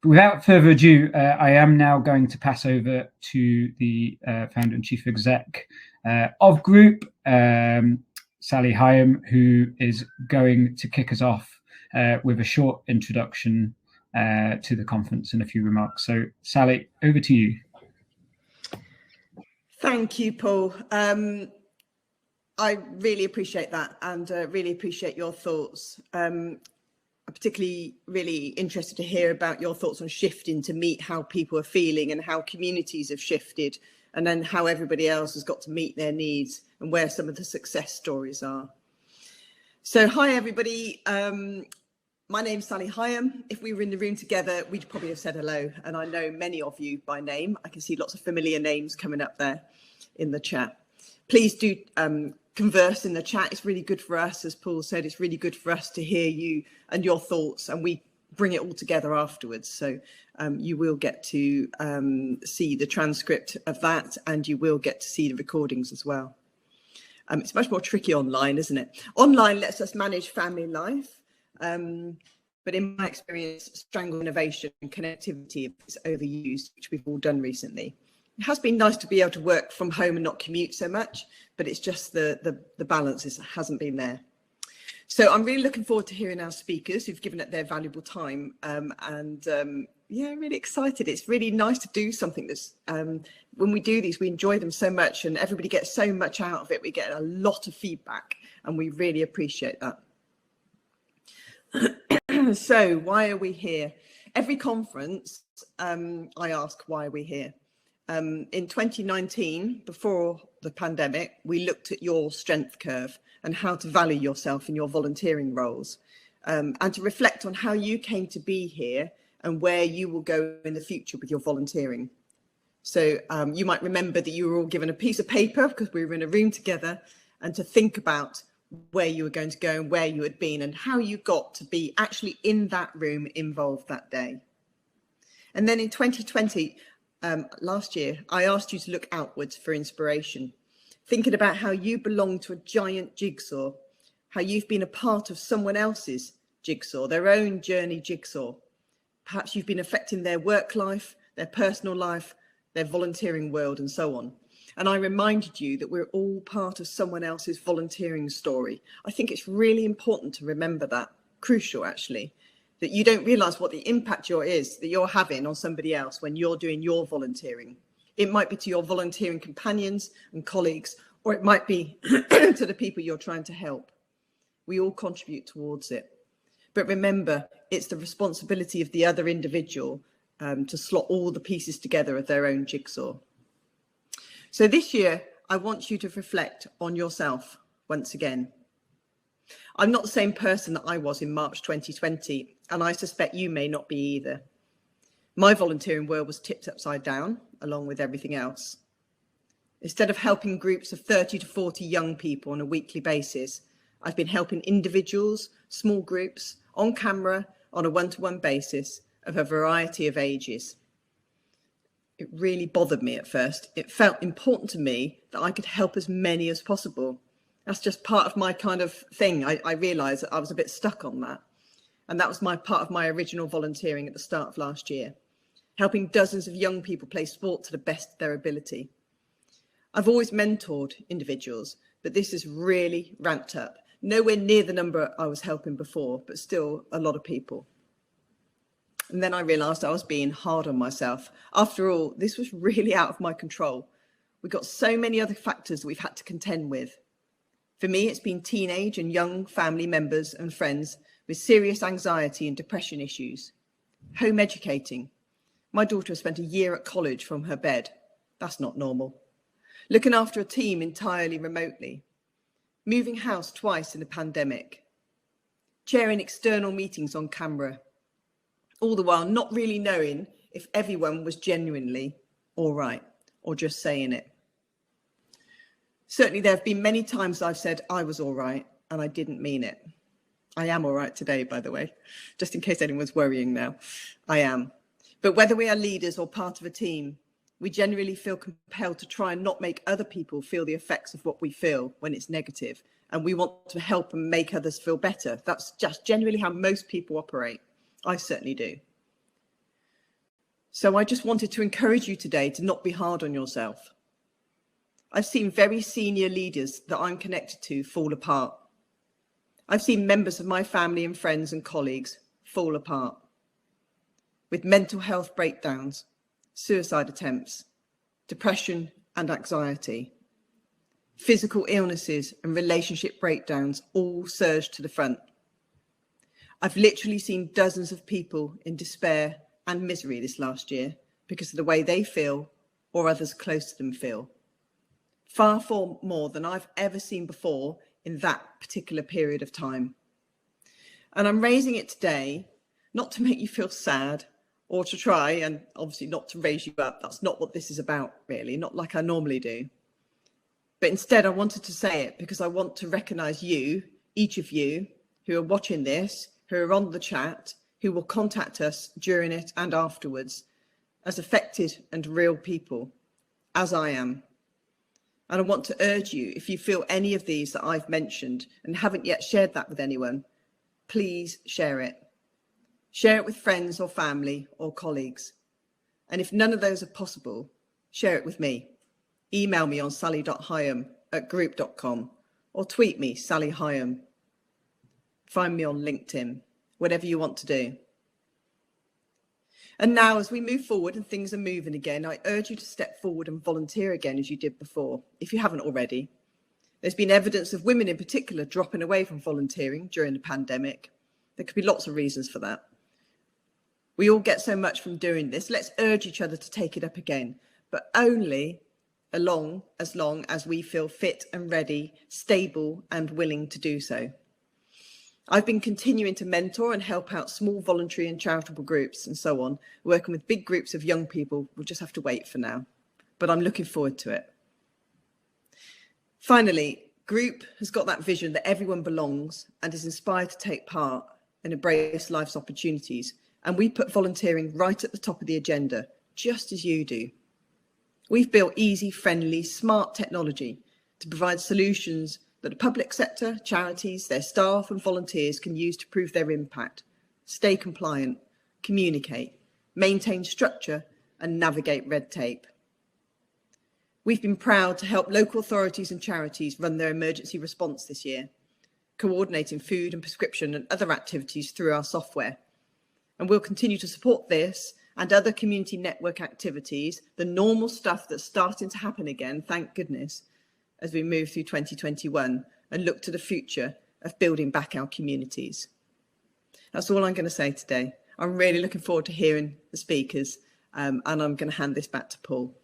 But without further ado, I am now going to pass over to the founder and chief exec of Groop, Sally Higham, who is going to kick us off with a short introduction to the conference and a few remarks. So, Sally, over to you. Thank you, Paul. I really appreciate that, and really appreciate your thoughts. I'm particularly really interested to hear about your thoughts on shifting to meet how people are feeling and how communities have shifted, and then how everybody else has got to meet their needs and where some of the success stories are. So hi everybody, my name's Sally Higham. If we were in the room together, we'd probably have said hello, and I know many of you by name. I can see lots of familiar names coming up there in the chat. Please do converse in the chat. It's really good for us, as Paul said. It's really good for us to hear you and your thoughts, and we bring it all together afterwards. So you will get to see the transcript of that, and you will get to see the recordings as well. It's much more tricky online, isn't it? Online lets us manage family life, but in my experience, strangle innovation and connectivity is overused, which we've all done recently. It has been nice to be able to work from home and not commute so much, but it's just the balance hasn't been there. So I'm really looking forward to hearing our speakers who've given up their valuable time, yeah, really excited. It's really nice to do something that's, when we do these, we enjoy them so much and everybody gets so much out of it. We get a lot of feedback and we really appreciate that. So why are we here? Every conference, I ask, why are we here? In 2019, before the pandemic, we looked at your strength curve and how to value yourself in your volunteering roles, and to reflect on how you came to be here and where you will go in the future with your volunteering. So you might remember that you were all given a piece of paper because we were in a room together, and to think about where you were going to go and where you had been and how you got to be actually in that room involved that day. And then in 2020, last year, I asked you to look outwards for inspiration, thinking about how you belong to a giant jigsaw, how you've been a part of someone else's jigsaw, their own journey jigsaw. Perhaps you've been affecting their work life, their personal life, their volunteering world, and so on. And I reminded you that we're all part of someone else's volunteering story. I think it's really important to remember that, crucial actually, that you don't realise what the impact that you're having on somebody else when you're doing your volunteering. It might be to your volunteering companions and colleagues, or it might be to the people you're trying to help. We all contribute towards it. But remember, it's the responsibility of the other individual to slot all the pieces together of their own jigsaw. So this year, I want you to reflect on yourself once again. I'm not the same person that I was in March 2020, and I suspect you may not be either. My volunteering world was tipped upside down, along with everything else. Instead of helping groups of 30 to 40 young people on a weekly basis, I've been helping individuals, small groups, on camera, on a one-to-one basis of a variety of ages. It really bothered me at first. It felt important to me that I could help as many as possible. That's just part of my kind of thing. I realised that I was a bit stuck on that. And that was part of my original volunteering at the start of last year, helping dozens of young people play sport to the best of their ability. I've always mentored individuals, but this has really ramped up. Nowhere near the number I was helping before, but still a lot of people. And then I realised I was being hard on myself. After all, this was really out of my control. We've got so many other factors that we've had to contend with. For me, it's been teenage and young family members and friends with serious anxiety and depression issues. Home educating. My daughter spent a year at college from her bed. That's not normal. Looking after a team entirely remotely. Moving house twice in the pandemic. Chairing external meetings on camera. All the while not really knowing if everyone was genuinely all right or just saying it. Certainly there have been many times I've said I was all right and I didn't mean it. I am all right today, by the way, just in case anyone's worrying now. I am. But whether we are leaders or part of a team, we generally feel compelled to try and not make other people feel the effects of what we feel when it's negative. And we want to help and make others feel better. That's just generally how most people operate. I certainly do. So I just wanted to encourage you today to not be hard on yourself. I've seen very senior leaders that I'm connected to fall apart. I've seen members of my family and friends and colleagues fall apart with mental health breakdowns, suicide attempts, depression and anxiety, physical illnesses and relationship breakdowns all surge to the front. I've literally seen dozens of people in despair and misery this last year because of the way they feel or others close to them feel. Far more than I've ever seen before in that particular period of time. And I'm raising it today, not to make you feel sad or to try, and obviously not to raise you up. That's not what this is about, really, not like I normally do. But instead, I wanted to say it because I want to recognise you, each of you who are watching this, who are on the chat, who will contact us during it and afterwards, as affected and real people, as I am. And I want to urge you, if you feel any of these that I've mentioned and haven't yet shared that with anyone, please share it. Share it with friends or family or colleagues. And if none of those are possible, share it with me. Email me on sally.higham@groop.com or tweet me, Sally Higham. Find me on LinkedIn, whatever you want to do. And now, as we move forward and things are moving again, I urge you to step forward and volunteer again as you did before, if you haven't already. There's been evidence of women in particular dropping away from volunteering during the pandemic. There could be lots of reasons for that. We all get so much from doing this. Let's urge each other to take it up again, but only as long as we feel fit and ready, stable and willing to do so. I've been continuing to mentor and help out small voluntary and charitable groups and so on. Working with big groups of young people, we'll just have to wait for now, but I'm looking forward to it. Finally, Groop has got that vision that everyone belongs and is inspired to take part and embrace life's opportunities. And we put volunteering right at the top of the agenda, just as you do. We've built easy, friendly, smart technology to provide solutions that the public sector, charities, their staff and volunteers can use to prove their impact, stay compliant, communicate, maintain structure and navigate red tape. We've been proud to help local authorities and charities run their emergency response this year, coordinating food and prescription and other activities through our software. And we'll continue to support this and other community network activities, the normal stuff that's starting to happen again, thank goodness, as we move through 2021 and look to the future of building back our communities. That's all I'm going to say today. I'm really looking forward to hearing the speakers, and I'm going to hand this back to Paul.